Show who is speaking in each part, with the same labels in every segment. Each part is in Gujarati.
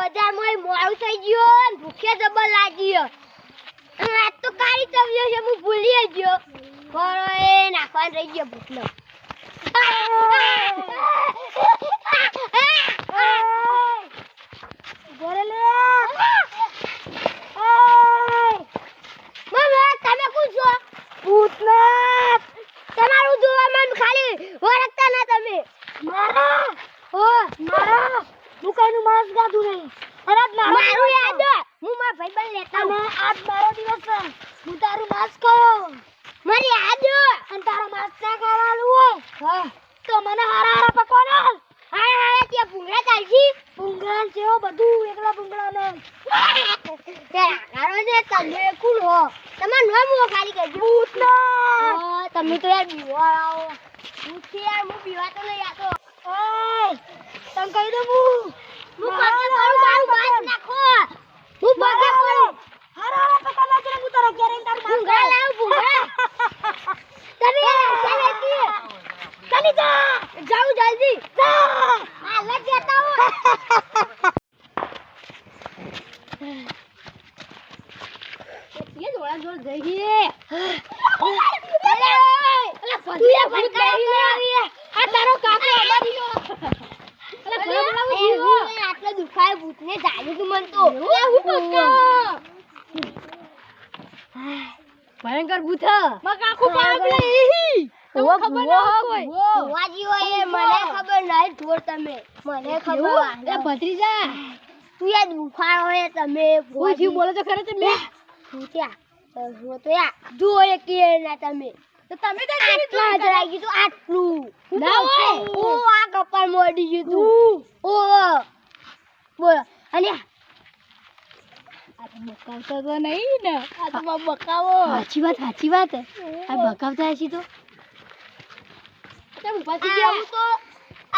Speaker 1: બજારમાં મોડું થઈ ગયું ને ભૂખે જબર લાગી આજ તો કાળી તવ્યો છે હું ભૂલી ગયો પણ એ નાખવાનું રહી ગયો ભૂખનો તમે કોણ છો ભૂતનાથ તમારું જોવા મન ખાલી ઓળખતા ના તમે મારા દુકાનનું માંસ ગાધું નહીં અરે મારું યાદ હું મારા ભાઈબંધ લેતા અને આજ મારો દિવસ હું તારું માંસ ખાયો મને યાદ અને તારા માંસ ના ખાવાનું હોય હા તો મને હારા હારા પકવાના હા ત્યાં ભૂંગળા ચાલજી ભૂંગળા જેવો બધું એકલા ભૂંગળાને હારો ને તમે કોણ હો તમારું નામ હો ખાલી કહેજો ભૂતના તમે તો યાર બીવાળ આવો ભૂત યાર હું બીવાતો નહીં આતો ઓય તમ કહી દઉં હું પગે મારું માસ નાખો હું પગે પડું હારા હારા પકવાના છે હું તારા ઘરે તારું ભૂંગળા લાવ ભૂંગળા તમે ચાલી જા જાઉં જલ્દી જા આ લગ જતા હું ये जोड़ा जोड़ गई है अरे फसिया भूत गई ले आ तारो काको अमरियो अरे बोला बोला आटला दुखाय भूत ने जाने તું મન તો હું પક્કો ભયંકર ભૂત માં કાકો પાગલી તો ખબર ન કોઈ વાજી હોય મને ખબર નહીં થોર તમે મને ખબર એ ભત્રીજા તું યાર દુખાડો હે તમે ભૂજી બોલો તો ખરે તમે ભૂત્યા હું તો યાર જોય કે ના તમે તો તમે તો આટલા જ લાગી તો આટલું ના હોય ઓ આ કપાળ મોડી ગયું તું ઓ બોલો અને આ તો બકાવતો તો નહીં ને આ તો બકાવો સાચી વાત આ બકાવતા હશી તો તમે પછી જે હું તો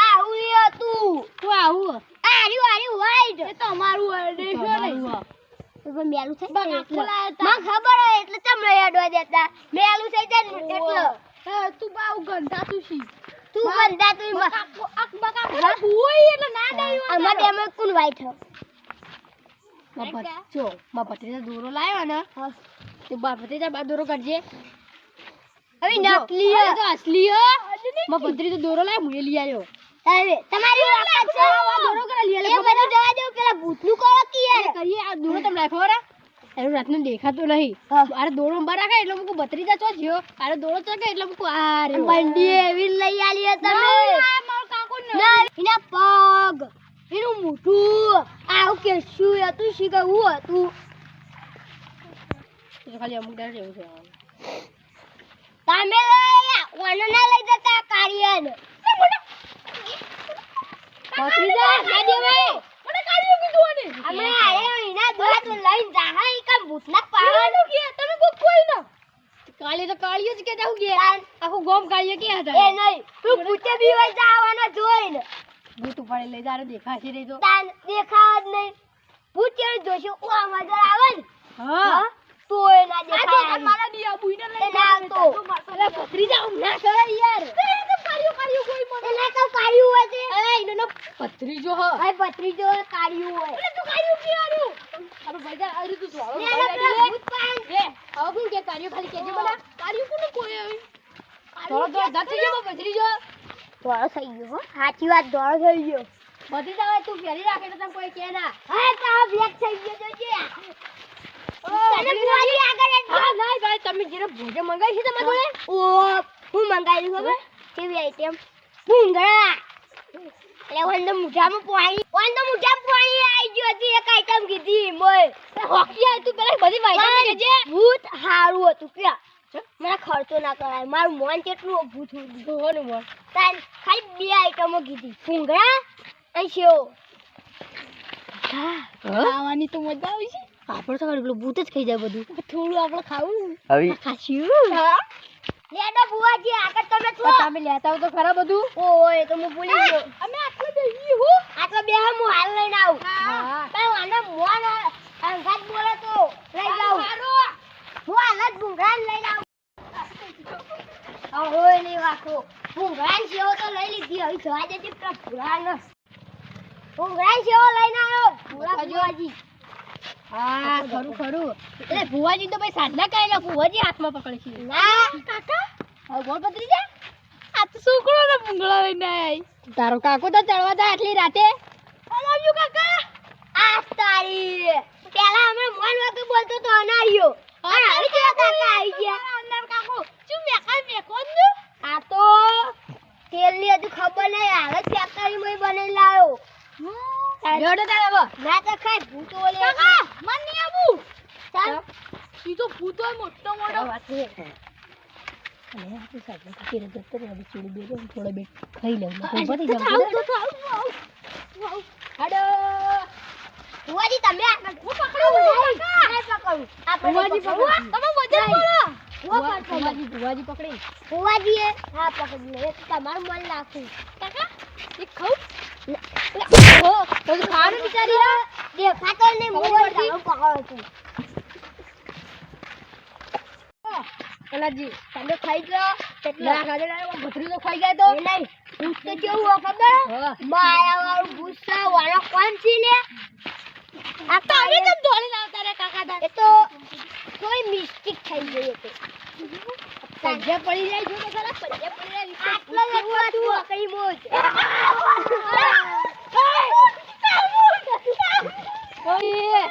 Speaker 1: આવું હતું તું આવું આર્યું વાઈટ એ તો અમારું દેખો નહીં તો મેલું થઈ જાય મને ખબર હોય એટલે તમને યાદવા દેતા મેલું થઈ જાય એટલે તું બાઉ ગંધા તું ગંધા તું અક બકા ભૂઈ એટલે ના દેયો અમાર બેમાં કોણ વાઈટ હો માં ભત્રીજા દોરો લાવ્યો ને તે ભત્રીજા બા દોરો કરજે હવે નકલી હે તો અસલી હે માં ભત્રીજો દોરો લાવ હું લઈ આવ્યો હવે તમારી વાત છે દોરો કરા લઈ આવ્યો એ બધું જવા દો પેલા ભૂતનું કરો કે યાર કરીએ આ દોરો તમે રાખો રે એનો રાતનો દેખાતો નહીં અરે દોરો અંબા રાખે એટલે મુકો ભત્રીજા ચો જ્યો અરે દોરો ચકે એટલે મુકો આ રે બંડી એવી લઈ આલી તમે મારો કાકો ના એના પગ એનું મોઢું આવું કે શું હતું શીખવું હતું તો ખાલી અમુક દર જેવું છે તમે ઓનો ના લઈ જતા કાર્યન ભત્રીજા ગાડી ભાઈ મને કાર્ય કીધું ને અમે આયા એના દોત લઈને જા ઈ કામ ભૂતના પાવાનું કે તમે કોઈ ના કાળી તો કાળિયો જ કે જાઉં ગયા આખો ગોમ કાળિયો કે હતા એ નહીં તું ભૂતે બીવાઈ જાવાનો જોઈને ભૂત ઉપાડી લઈ જારો દેખાશે રે તો તાન દેખાવ જ નહીં ભૂત કેવી જોશે ઓ મજા આવે ને હા તો એ ના દેખાય આ મારા દિયા બુઈને લઈ ના તો અરે ભત્રીજા ના કરે યાર કાળિયો કોઈ મને એના તો કાળિયું હોય છે એ એનો ભત્રીજો હ એ ભત્રીજો કાળિયું હોય એટલે તું કાળિયું કેવાનું અરે ભાઈજા અરે તું જોડો ભૂત પાન એ હવે કોણ કે કાળિયું ખાલી કેજે બલા કાળિયું કોને કોઈ આવી થોડો દાટી ગયો ભત્રીજો દોડો થઈ ગયો સાચી વાત દોડો થઈ ગયો ભત્રીજા હવે તું ફેરી રાખે તો તને કોઈ કે ના હા કા બ્લેક થઈ ગયો જોજે તને બોલી આગળ હા નહીં ભાઈ તમે જેને ભોજન મંગાવી છે તમારે જોડે ઓ હું મંગાવી ખબર કેવી આઈટમ ભૂંગળા એટલે વંદ મુઠામાં પાણી આવી ગયો હતી એક આઈટમ કીધી મોય હોકી આ તું પેલા બધી માહિતી કેજે ભૂત હારું હતું કે મને ખર્ચો ના કરાય મારું મન કેટલું ભૂત હોનું મન તાન ખાલી બે આઈટમો કીધી ભૂંગળા અને સેવ ખાવાની તો મજા આવી છે આપણે તો પેલું ભૂત જ ખાઈ જાય બધું થોડું આપણે ખાવું હવે ખાશું લેડો બુવાજી આગળ તમે લેતા હો તો ખરા બધું ઓય તો હું ભૂલી ગયો અમે આટલો બેહી હું આટલો બેહ હું હાલ લઈને આવું હા તો આને મોન અંગાત બોલે તો લઈ જાવ હું હાલ જ ભૂંગળા લઈને આવું હોય નહીં વાકો ભૂંગળા જેવો તો લઈ લીધી હવે જવા દેજે પેલા ભૂંગળા ભૂંગળા સેવો લઈને આવ્યો ભૂવાજી. હા ખરું એટલે ભુવાજી તો ભાઈ સાધના કરેલા ભુવાજી હાથમાં પકડે છે. ના કાકા હવે બોલ ભત્રીજા આ તો છોકરો ને ભૂંગળા લઈને આયા. તારો કાકો તો ચડવા તા આટલી રાતે. આવ્યો કાકા આ તારી પેલા અમે મન વાગે બોલતો તો અનાળિયો અને હવે કેવા કાકા આવી ગયા અનાર કાકો શું મેકો જ આ તો તેલની હજુ ખબર નહીં હાલ જ ફેક્ટરીમાં બનાવી લાવ્યો. જોડે તારે હવે ના તો ખાય ભૂતો લે કાકા મન નહીં આવું ચાલ ઈ તો ભૂતો મોટો વાત છે. અને આ તો સાહેબ કેરે જતો રે હવે ચૂડી બેરો થોડો બે ખાઈ લેવું તો બધી જાવ હાડો ભુવાજી તમે આ હું પકડો નહીં પકડું આ ભુવાજી પકડો તમે વજન બોલો ભુવાજી પકડી ભુવાજી એ હા પકડી લે એક તમારું મન રાખું કાકા એક ખાઉં ઓ તો ખાવાનું બિચારી દેખાતો ને ભુવાજી પકડો છું. અલાજી તમે ખાઈ ગયો કેટલા ખાધે ના ભત્રી તો ખાઈ ગયા તો નહીં ભૂત તો કેવું હો ખબર માયા વાળું ગુસ્સા વાળો કોણ છે લે આ તમે કેમ ઢોળી લાવતા રે કાકા દા એ તો કોઈ મિસ્ટેક થઈ ગઈ હતી પંજા પડી જાય જો તો ખરા પંજા પડી જાય આટલો જ તું કઈ મોજ ઓય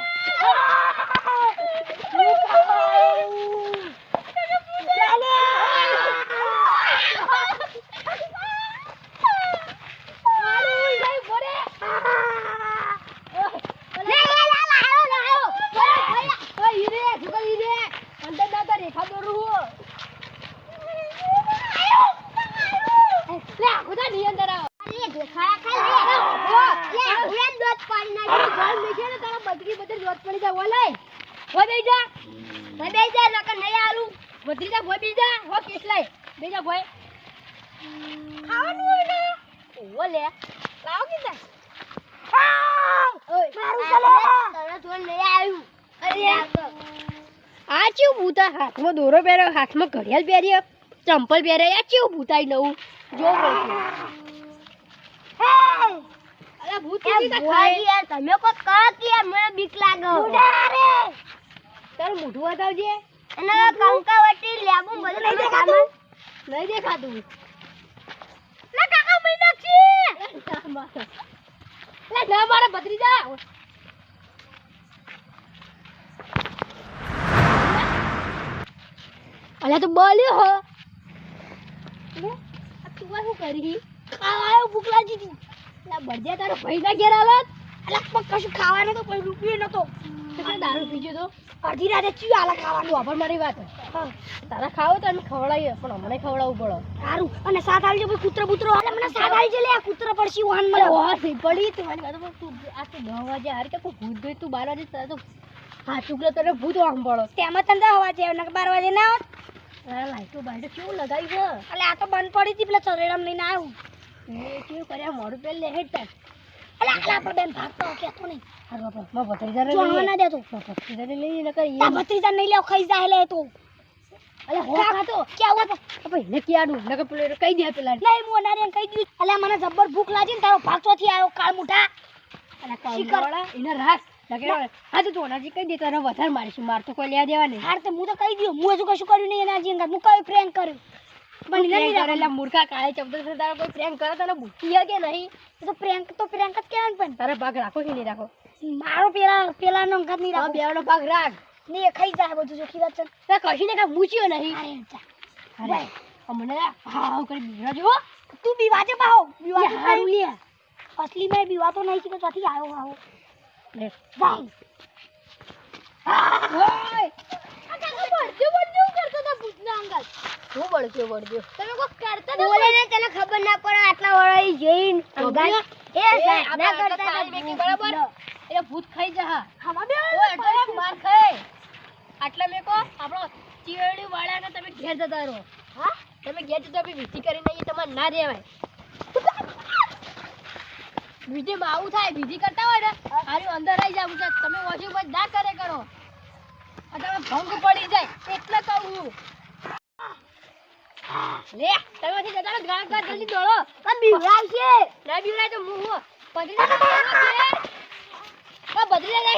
Speaker 1: હાથમાં દોરો પહેર્યો હાથમાં ઘડિયાળ પહેર્યો ચંપલ પહેર્યો આ કેવું ભૂતાઈ નવું જો અલા ભૂત યાર તમે કોઈ કહો કે મને બીક લાગે તારું મોઢું બતાવજે અને કંકાવટી લેબુ બધું નહીં દેખાતું નહીં દેખાતું લે કાકા મઈ નાખી લે ના મારા ભત્રીજા અલા તો બોલ્યો હો લે આ તું શું કરી ખાવાયો ભૂખ લાગી હતી લા બળજે તારો પૈસા ઘેર આલત અલા પણ કશું ખાવાનું તો કોઈ રૂપિયો નતો તો દારૂ પીજો તો અડધી રાતે ચી આલા ખાવાનું વાપર મારી વાત હા તારા ખાવો તો અમે ખવડાવીએ પણ અમને ખવડાવવું પડે સારું અને સાત આલજો ભાઈ કૂતરો બૂતરો અલે મને સાત આલજે લે કૂતરો પડશી વાહન મળે વાહ થઈ પડી તમારી વાત તું આ તો 9 વાગે હાર કે કોઈ ભૂત ગઈ તું 12 વાગે તારે તો હા ચુકલો તને ભૂત વામ પડો તેમાં તને હવા છે ને 12 વાગે ના આવત અરે લાઈટો બાઈટો કેવું લગાવી છે અલે આ તો બંધ પડી હતી પેલા ચરેડમ લઈને આવ્યું એ કેવું કર્યા મોડું પેલ લે હેડ તાર અલે આલા પર બેન ભાગતો કેતો નહીં હારો આપણો માં ભત્રીજાને લઈ ના દેતો ભત્રીજાને લઈ ન કઈ તા ભત્રીજાને નહીં લેવ ખાઈ જાય લે તો અલે હો ખાતો કે આવો ભાઈ ને કિયાડું ન કે પેલો કહી દે પેલા નહીં મો નારિયન કહી દઉં અલે મને જબ્બર ભૂખ લાગી ને તારો ભાગતો થી આવ્યો કાળ મુઠા અલે કાળવાળા એને રાખ લગે હા તો ઓનાજી કહી દે તને વધારે મારીશું માર તો કોઈ લેવા દેવા નહીં હાર તે હું તો કહી દઉં હું હજુ કશું કર્યું નહીં એના જીંગા હું કઈ પ્રેન્ક કર્યું પણ નહીં કરેલા મૂર્ખા કાળે ચબદ છે તારા કોઈ પ્રેન્ક કરે તને બુદ્ધિ કે નહીં તો પ્રેન્ક જ કહેવાય પણ તારે ભાગ રાખો કે નહીં રાખો મારો પેલા નો અંગત નહીં રાખો બેવાનો ભાગ રાખ ને ખાઈ જાય બધું ચોખી વાત છે તે કશી ને કા મૂચ્યો નહીં અરે અમને હાવ કરી બીવા જો તું બીવાજે પાહો બીવાજે હારું લે અસલી મે બીવાતો નહીં કે ત્યાંથી આવ્યો આવો લે ભાઈ ઓય આ કાકા બળજો કરતો તો ભૂતના અંગત હું બળજો તમે કો કરતા તો બોલે ને તને ખબર ના પડે આટલા વળાઈ જઈન અંગત એ ના કરતા બેકી બરાબર એ ભૂત ખાઈ જા ખાવા બે ઓય એટલે માર ખાય આટલા મેકો આપણો ચીવડી વાળાને તમે ઘેર જતા રહો હા તમે ઘેર જતા બી વિધિ કરીને એ તમાર ના રહેવાય વિધિ માં આવું થાય વિધિ કરતા હોય ને આરી અંદર આવી જાવ તમે વોશિંગ મશીન ના કરે કરો તમે ભંગ પડી જાય એટલે કહું હું લે તમે થી જતા ગાળ ગાળ જલ્દી દોડો આ બીવરાય છે ના બીવરાય તો હું બદરી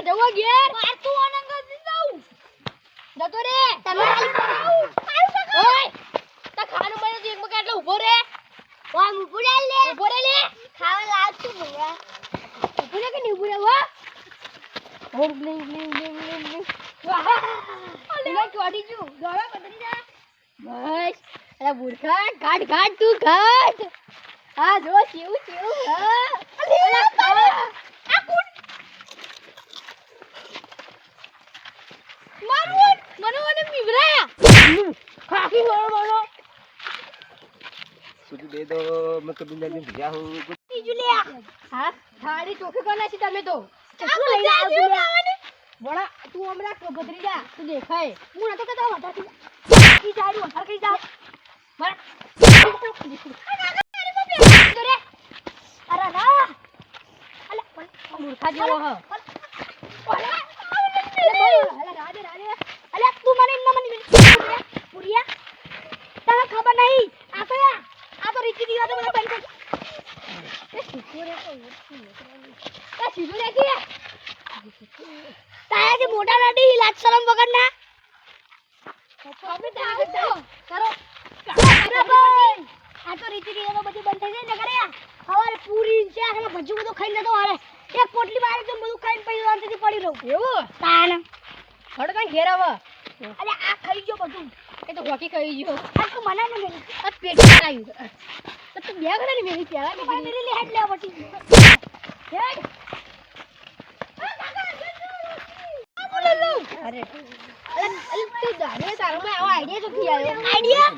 Speaker 1: જવો ઘેર માર તું અનંગ દી દઉં જતો રે તમે ઓય તા ખાવાનું બને તો એક મકા એટલે ઊભો રે ઓય ઊભો રે લે ખાવા લાવ તું ભયા ઊભો રે કે નહીં ઊભો રે હો ઓર બ્લિંગ બ્લિંગ બ્લિંગ બ્લિંગ વાહ અલે ચોડી જુ દોડા બદરી જા બસ અરે બુરખા ગાડ તું ગાડ હા જો કેવું હા અલે આ કોણ મને મિવરાયા ખાકી મારો
Speaker 2: સુજી દે દો मैं तो बिना दिन गया हूं
Speaker 1: બીજું લે હા થાળી ચોખી કોના છે તમે તો કેટલું લઈને આવ્યો બડા તું હમણાં બદરી જા તું દેખાય હું નતો કહેતો વધારથી ઈ જાડી વધાર કરી જા બડા અરે ના અલે મૂર્ખા જેવો હ અલે તું મને ઇન્ના મને પુરિયા તને ખબર નહીં આ તો રીતિ દીવા તો મને બંધ એ સીધું રે કે તાયા જે મોટા નડી લાજ શરમ વગરના હવે તો કરો આ તો રીતિ દીવા તો બધી બંધ થઈ જાય ને કરે હવારે પૂરી છે આખા ભજ્જુ બધું ખાઈ લેતો હારે એક પોટલી બારે તો બધું ખાઈને પછી વાંચતી પડી રહું એવું તાન હડ કાઈ ઘેર આવ અરે આ ખાઈ ગયો બધું એ તો હોકી ખાઈ ગયો આ તો મના ને મેરી આ પેટ ખાયું તો તું બે ઘરે મેરી પેલા કે મેરી લે હેડ લે બટી હેડ અરે તું જાને તારો મે આવો આઈડિયા તો થી આવ્યો આઈડિયા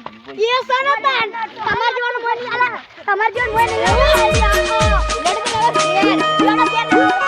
Speaker 1: એ સનો તાન તમાર જોવાનું મોય આલા તમાર જોવાનું મોય લડકે લડો યાર લડો કે